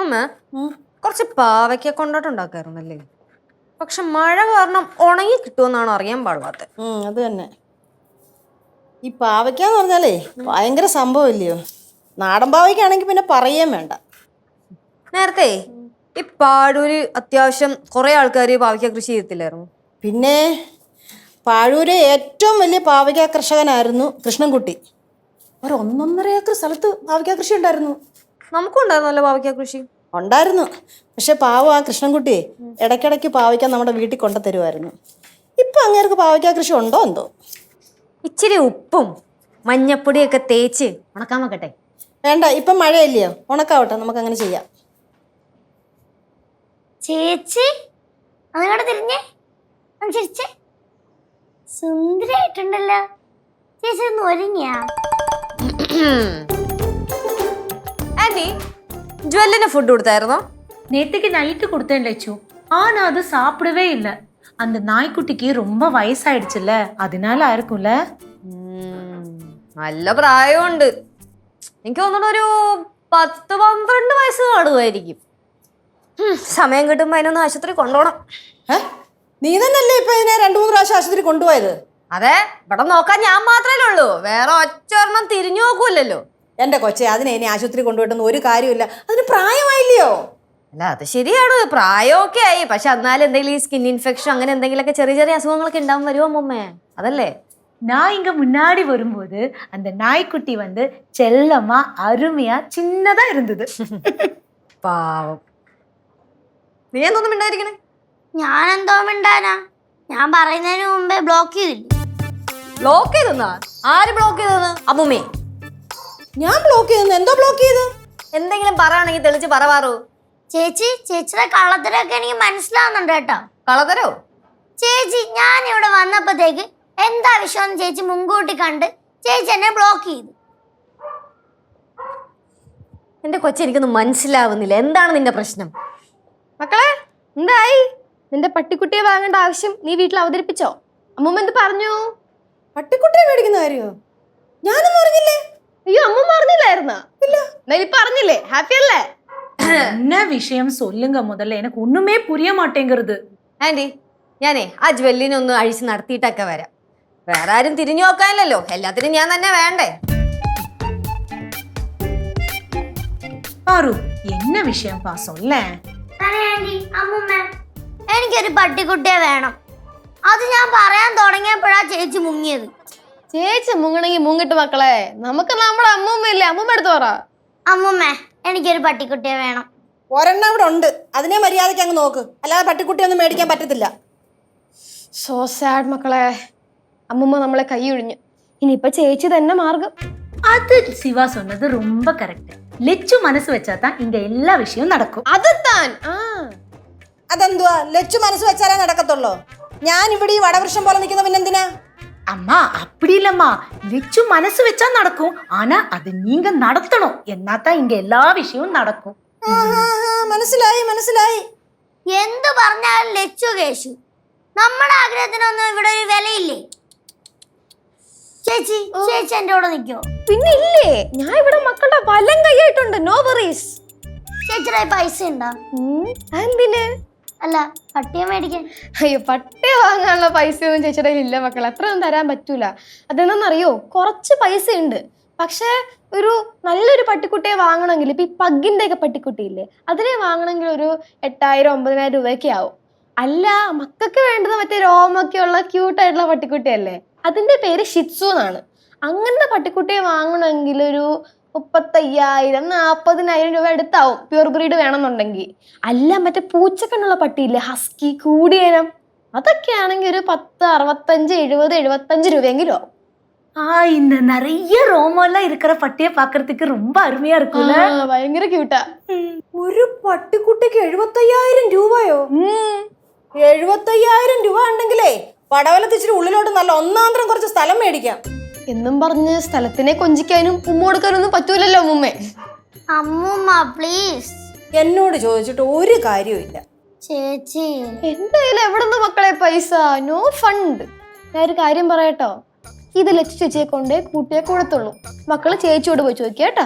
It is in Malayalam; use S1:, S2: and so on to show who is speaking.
S1: അമ്മ കുറച്ച് പാവയ്ക്ക കൊണ്ടോട്ടുണ്ടാക്കാറുണ്ടല്ലേ? പക്ഷെ മഴ കാരണം ഉണങ്ങി കിട്ടുമെന്നാണ് അറിയാൻ പാടില്ലാത്തത്.
S2: അത് തന്നെ. ഈ പാവയ്ക്കാന്ന് പറഞ്ഞാലേ ഭയങ്കര സംഭവം ഇല്ലയോ? നാടൻ പാവയ്ക്കാണെങ്കിൽ പിന്നെ പറയുകയും വേണ്ട.
S1: നേരത്തെ ഈ പാഴൂര് അത്യാവശ്യം കുറെ ആൾക്കാർ പാവയ്ക്ക കൃഷി ചെയ്യത്തില്ലായിരുന്നു?
S2: പിന്നെ പാഴൂര് ഏറ്റവും വലിയ പാവയ്ക്ക കർഷകനായിരുന്നു കൃഷ്ണൻകുട്ടി. ഒരു 1.5 ഏക്കർ സ്ഥലത്ത് പാവയ്ക്ക കൃഷി ഉണ്ടായിരുന്നു.
S1: നമുക്കും ഉണ്ടായിരുന്നല്ലോ പാവയ്ക്ക കൃഷി.
S2: ഉണ്ടായിരുന്നു. പക്ഷെ പാവം ആ കൃഷ്ണൻകുട്ടിയെ ഇടയ്ക്കിടയ്ക്ക് പാവയ്ക്ക നമ്മുടെ വീട്ടിൽ കൊണ്ടു തരുമായിരുന്നു. ഇപ്പം അങ്ങേർക്ക് പാവയ്ക്ക കൃഷി ഉണ്ടോ എന്തോ.
S1: ഇച്ചിരി ഉപ്പും മഞ്ഞപ്പൊടിയൊക്കെ തേച്ച് ഉണക്കാൻ വെക്കട്ടെ?
S2: വേണ്ട, ഇപ്പം മഴയില്ലയോ, ഉണക്കാവട്ടെ, നമുക്ക് അങ്ങനെ ചെയ്യാം.
S3: ചേച്ചി അങ്ങോട്ട് തിരിഞ്ഞേ, ചിരിച്ചേ, സുന്ദരായിട്ടുണ്ടല്ലോ ചേച്ചി. ഒന്ന് ഒരുങ്ങിയാ?
S1: Anti, ജ്വല്ലിന് food கொடுத்தாയിരുന്നോ?
S4: நேத்துக்கு நைட்டு கொடுத்தேன் லட்சு. ஆனா அது சாப்பிடவே இல்லை. அந்த நாய்க்குட்டிக்கு ரொம்ப வயசாயிடுச்சுல்ல, அதனால இருக்கும்ல.
S1: നല്ല പ്രായമുണ്ട്. എനിക്ക് തോന്നുന്നു ഒരു 10-12 വയസ്സ് കാണുമായിരിക്കും. സമയം കിട്ടുമ്പോ അതിനൊന്ന് ആശുപത്രി കൊണ്ടുപോകണം.
S2: നീ തന്നെയല്ലേ ഇപ്പൊ ഇതിനെ 2-3 പ്രാവശ്യം ആശുപത്രി കൊണ്ടുപോയത്?
S1: അതെ, ഇവിടെ നോക്കാൻ ഞാൻ മാത്രമല്ലേ ഉള്ളൂ, വേറെ ഒറ്റൊരെണ്ണം തിരിഞ്ഞു നോക്കൂലല്ലോ.
S2: എന്റെ കൊച്ചെ, അതിനെ ഇനി ആശുപത്രി കൊണ്ടുപോയിട്ടൊന്നും ഒരു കാര്യമില്ല, അതിന് പ്രായമായില്ലയോ?
S1: അല്ല, അത് ശരിയാണ്, പ്രായമൊക്കെ ആയി. പക്ഷെ എന്നാലും എന്തെങ്കിലും ഈ സ്കിൻ ഇൻഫെക്ഷൻ അങ്ങനെ എന്തെങ്കിലുമൊക്കെ ചെറിയ ചെറിയ അസുഖങ്ങളൊക്കെ ഉണ്ടാവും വരുമോ അമ്മമ്മേ? അതല്ലേ
S4: நான் இங்க முன்னாடி வரும்போது அந்த நாய்க்குட்டி வந்து செல்லமா அருமையா சின்னதா இருந்தது.
S1: പാവം. നീ എന്തൊന്നും മിണ്ടായിരിക്കണേ?
S3: ഞാൻ എന്തോ മിണ്ടാനാ? ഞാൻ പറയുന്നതിന് മുമ്പേ ബ്ലോക്ക് ചെയ്തില്ല.
S1: ബ്ലോക്ക് ചെയ്തെന്നാ? ആര് ബ്ലോക്ക് ചെയ്തെന്ന്? അമ്മൂമ്മേ.
S2: ഞാൻ ബ്ലോക്ക് ചെയ്തെന്ന്? എന്തോ ബ്ലോക്ക് ചെയ്ത്?
S1: എന്തെങ്കിലും പറയുകയാണെങ്കിൽ തെളിച്ച് പറവാറോ?
S3: ചേച്ചി, ചേച്ചിയുടെ കള്ളത്തരൊക്കെ എനിക്ക് മനസ്സിലാവുന്നുണ്ട് കേട്ടോ.
S1: കളതരോ?
S3: ചേച്ചി, ഞാൻ ഇവിടെ വന്നപ്പോഴത്തേക്ക് എന്താ വിഷയം ചേച്ചി മുൻകൂട്ടി കണ്ട് ചേച്ചി എന്നെ ബ്ലോക്ക് ചെയ്തു.
S1: എന്റെ കൊച്ചി, എനിക്കൊന്നും മനസ്സിലാവുന്നില്ല, എന്താണ് നിന്റെ പ്രശ്നം?
S5: മക്കളെ, എന്തായി? നിന്റെ പട്ടിക്കുട്ടിയെ വാങ്ങേണ്ട ആവശ്യം നീ വീട്ടിൽ അവതരിപ്പിച്ചോ? അമ്മൂമ്മ എന്ത് പറഞ്ഞു?
S2: പട്ടിക്കുട്ടിയെ മേടിക്കുന്ന കാര്യോ? ഞാനൊന്നും അറിഞ്ഞില്ലേ.
S5: അയ്യോ, അമ്മൂമ്മ പറഞ്ഞില്ലായിരുന്നാ? ഇല്ല. എന്നാലും പറഞ്ഞില്ലേ? ഹാപ്പി അല്ലേ?
S4: என்ன விஷயம் சொல்லுங்க முதல்ல, எனக்கு ஒண்ணுமே புரிய மாட்டேங்கிறது.
S1: ആന്റി, ഞാനേ ആ ജ്വല്ലിനെ ഒന്ന് അഴിച്ച് നടത്തിയിട്ടൊക്കെ വരാം. വേറെ ആരും തിരിഞ്ഞു നോക്കാനില്ലല്ലോ, എല്ലാത്തിനും ഞാൻ തന്നെ വേണ്ടേ?
S4: பாரு, என்ன விஷயம்ப்பா சொல்ல?
S3: എനിക്കൊരു പട്ടിക്കുട്ടിയെ വേണം. അത് ഞാൻ പറയാൻ തുടങ്ങിയപ്പോഴാ ചേച്ചി മുങ്ങിയത്.
S5: ചേച്ചി മുങ്ങണെങ്കി മുങ്ങിട്ട് മക്കളെ, നമുക്ക് നമ്മുടെ അമ്മൂമ്മ ഇല്ലേ, അമ്മൂമ്മ എടുത്ത് പറ.
S3: അമ്മൂമ്മേ, എനിക്കൊരു പട്ടിക്കുട്ടിയെ വേണം.
S2: ഒരെണ്ണം ഇവിടെ ഉണ്ട്, അതിനെ മര്യാദയ്ക്ക് അങ്ങ് നോക്ക്, അല്ലാതെ പട്ടിക്കുട്ടിയൊന്നും മേടിക്കാൻ പറ്റത്തില്ല.
S5: സോ സാഡ് മക്കളെ, അമ്മൂമ്മ നമ്മളെ കൈ ഒഴിഞ്ഞു. ഇനിയിപ്പൊ ചേച്ചി തന്നെ മാർഗം.
S4: அது சிவா சொன்னது ரொம்ப கரெக்ட். லெச்சு மனசு வச்சாதான் இங்க எல்லா விஷயവും நடக்கும்.
S5: അതെത്താൻ
S2: അതെന്തുവാ? ലച്ചു മനസ്സ് വെച്ചാലേ നടക്കത്തുള്ളൂ. ഞാൻ ഇവിടെ ഈ വടവൃക്ഷം പോലെ നിൽക്കുന്ന പിന്നെന്തിനാ?
S4: அம்மா அப்படி இல்லம்மா, லெச்சு மனசு வச்சா நடக்கும். ஆனா அது நீங்க நடத்தணும், എന്നാதான் இங்க எல்லா விஷயവും നടക്കും.
S2: മനസ്സിലായി മനസ്സിലായി.
S3: എന്ത് പറഞ്ഞാലും ലച്ചു കേശു, നമ്മുടെ ആഗ്രഹത്തിനൊന്നും ഇവിടെ ഒരു വിലയില്ലേ? ചേച്ചി, ചേച്ചി എന്റെ കൂടെ നിൽക്കോ?
S5: പിന്നെ ഇല്ലേ, ഞാൻ ഇവിടെ മക്കളുടെ വലം കൈയായിട്ടുണ്ട്. No worries.
S3: ചേച്ചിയുടെ പൈസ ഉണ്ടോ?
S5: എന്തിന്?
S3: അല്ല, പട്ടിയെ മേടിക്കാൻ.
S5: അയ്യോ, പട്ടിയെ വാങ്ങാനുള്ള പൈസയൊന്നും ചേച്ചിയുടെ ഇല്ല മക്കളെ, അത്രയൊന്നും തരാൻ പറ്റൂല. അതെന്താണെന്നറിയോ, കുറച്ച് പൈസ ഉണ്ട്. പക്ഷെ ഒരു നല്ലൊരു പട്ടിക്കുട്ടിയെ വാങ്ങണമെങ്കിൽ ഇപ്പൊ ഈ പഗ്ഗിന്റെ ഒക്കെ പട്ടിക്കുട്ടിയില്ലേ, അതിനെ വാങ്ങണമെങ്കിൽ ഒരു 8,000-9,000 രൂപയൊക്കെ ആവും. അല്ല, മക്കൾക്ക് വേണ്ടത് മറ്റേ രോമൊക്കെ ഉള്ള ക്യൂട്ടായിട്ടുള്ള പട്ടിക്കുട്ടിയല്ലേ, അതിന്റെ പേര് ഷിറ്റ്സു എന്നാണ്. അങ്ങനത്തെ പട്ടിക്കുട്ടിയെ വാങ്ങണമെങ്കിൽ ഒരു 35,000-40,000 രൂപ അടുത്താവും, പ്യൂർ ബ്രീഡ് വേണമെന്നുണ്ടെങ്കിൽ. അല്ല, മറ്റേ പൂച്ചക്കണ്ണുള്ള പട്ടിയില്ലേ, ഹസ്കി, കൂടിയനം, അതൊക്കെ ആണെങ്കിൽ ഒരു 10, 65, 70, 75 രൂപയെങ്കിലും ആവും.
S4: இந்த நிறைய ரோமெல்லாம் இருக்கிற பட்டியை பாக்குறதுக்கு ரொம்ப அருமையா இருக்கும்ல.
S5: ഭയങ്കര ക്യൂട്ടാ.
S2: ഒരു പട്ടിക്കുട്ടിക്ക് 75,000 രൂപയോ? 75,000 രൂപ ഉണ്ടെങ്കിലേ പടവലത്ത് ഇച്ചിരി ഉള്ളിലോട്ട് നല്ല ഒന്നാന്തരം കുറച്ച് സ്ഥലം മേടിക്കാം.
S5: എന്നും പറഞ്ഞ് സ്ഥലത്തിനെ കൊഞ്ചിക്കാനും ഉമ്മ കൊടുക്കാനൊന്നും പറ്റൂലല്ലോ അമ്മൂമ്മേ.
S3: അമ്മൂമ്മ പ്ലീസ്.
S2: എന്നോട് ചോദിച്ചിട്ട് ഒരു കാര്യമില്ല.
S3: ചേച്ചി,
S5: എന്റെ കയ്യിൽ എവിടുന്ന് മക്കളെ പൈസ? No fund. ഞാൻ ഒരു കാര്യം പറയട്ടോ, ഇത് ലച്ചു ചേച്ചിയെ കൊണ്ടേ കൂട്ടിയെ കൊടുത്തുള്ളൂ. മക്കള് ചേച്ചിയോട് പോയി ചോദിക്കുക കേട്ടോ.